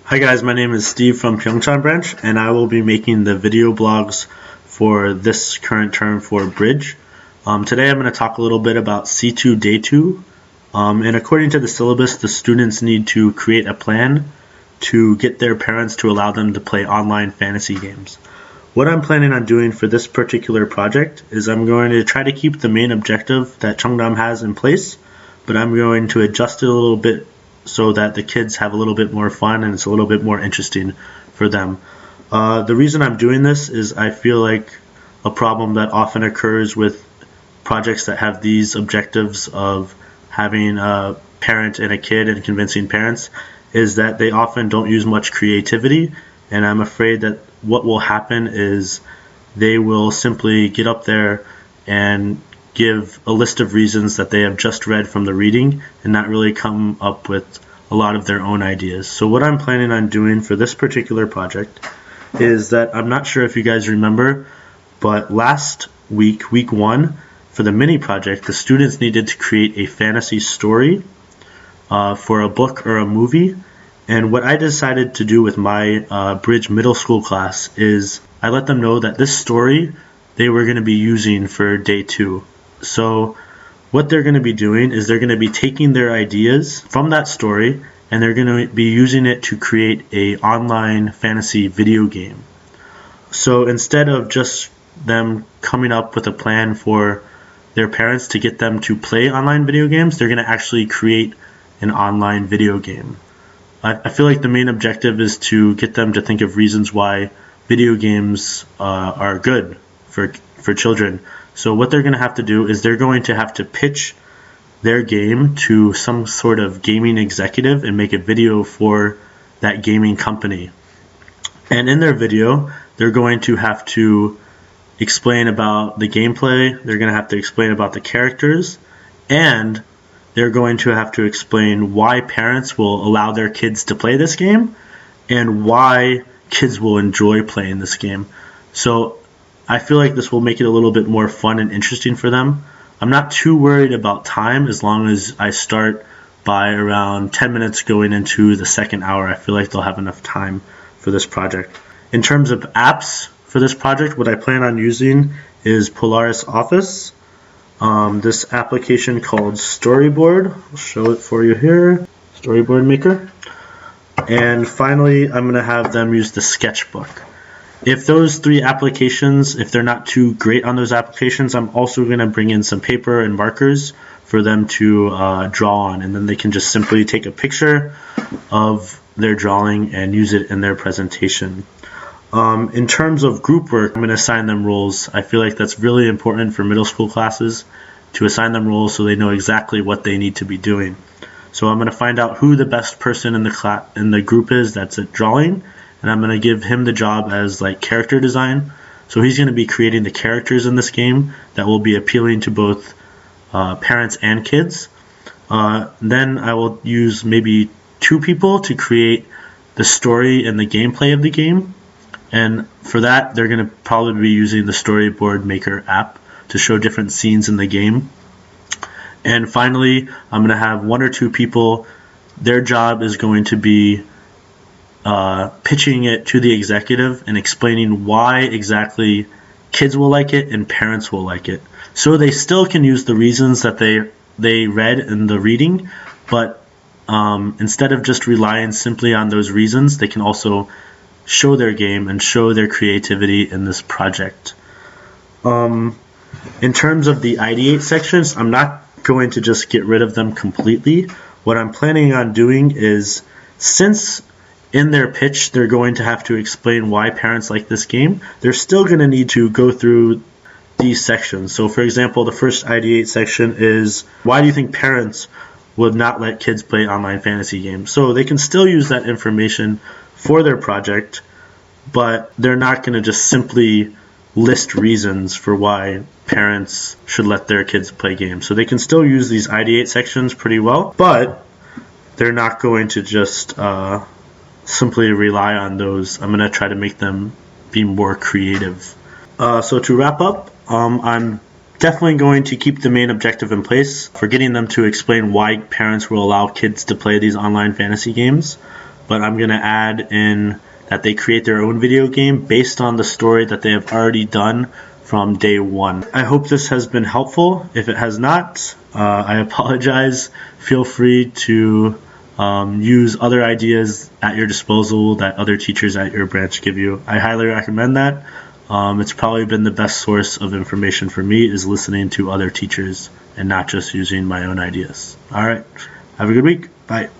Hi guys, my name is Steve from Pyeongchon branch, and I will be making the video blogs for this current term for Bridge. Today I'm going to talk a little bit about C2 Day 2. And according to the syllabus, the students need to create a plan to get their parents to allow them to play online fantasy games. What I'm planning on doing for this particular project is I'm going to try to keep the main objective that Cheongdam has in place, but I'm going to adjust it a little bit so that the kids have a little bit more fun and it's a little bit more interesting for them. The reason I'm doing this is I feel like a problem that often occurs with projects that have these objectives of having a parent and a kid and convincing parents is that they often don't use much creativity, and I'm afraid that what will happen is they will simply get up there and give a list of reasons that they have just read from the reading and not really come up with a lot of their own ideas. So what I'm planning on doing for this particular project is that I'm not sure if you guys remember, but last week, week 1, for the mini project, the students needed to create a fantasy story for a book or a movie. And what I decided to do with my Bridge middle school class is I let them know that this story they were going to be using for day 2. So what they're going to be doing is they're going to be taking their ideas from that story and they're going to be using it to create an online fantasy video game. So instead of just them coming up with a plan for their parents to get them to play online video games, they're going to actually create an online video game. I feel like the main objective is to get them to think of reasons why video games are good for children. So what they're going to have to do is they're going to have to pitch their game to some sort of gaming executive and make a video for that gaming company. And in their video, they're going to have to explain about the gameplay, they're going to have to explain about the characters, and they're going to have to explain why parents will allow their kids to play this game and why kids will enjoy playing this game. So I feel like this will make it a little bit more fun and interesting for them. I'm not too worried about time as long as I start by around 10 minutes going into the second hour. I feel like they'll have enough time for this project. In terms of apps for this project, what I plan on using is Polaris Office. This application called Storyboard. I'll show it for you here. Storyboard Maker. And finally, I'm going to have them use the Sketchbook. If those 3 applications, if they're not too great on those applications, I'm also going to bring in some paper and markers for them to draw on, and then they can just simply take a picture of their drawing and use it in their presentation. In terms of group work, I'm going to assign them roles. I feel like that's really important for middle school classes to assign them roles so they know exactly what they need to be doing. So I'm going to find out who the best person in the group is that's at drawing, and I'm going to give him the job as like character design. So he's going to be creating the characters in this game that will be appealing to both parents and kids. Then I will use maybe 2 people to create the story and the gameplay of the game. And for that, they're going to probably be using the Storyboard Maker app to show different scenes in the game. And finally, I'm going to have 1 or 2 people. Their job is going to be pitching it to the executive and explaining why exactly kids will like it and parents will like it. So they still can use the reasons that they read in the reading, but instead of just relying simply on those reasons, they can also show their game and show their creativity in this project. In terms of the Ideate sections, I'm not going to just get rid of them completely. What I'm planning on doing is, since in their pitch they're going to have to explain why parents like this game, they're still going to need to go through these sections. So for example, the first Ideate section is, why do you think parents would not let kids play online fantasy games? So they can still use that information for their project, but they're not going to just simply list reasons for why parents should let their kids play games. So they can still use these Ideate sections pretty well, but they're not going to just simply rely on those. I'm going to try to make them be more creative. So to wrap up, I'm definitely going to keep the main objective in place for getting them to explain why parents will allow kids to play these online fantasy games. but I'm going to add in that they create their own video game based on the story that they have already done from day one. I hope this has been helpful. If it has not, I apologize. Feel free to use other ideas at your disposal that other teachers at your branch give you. I highly recommend that. It's probably been the best source of information for me, is listening to other teachers and not just using my own ideas. All right. Have a good week. Bye.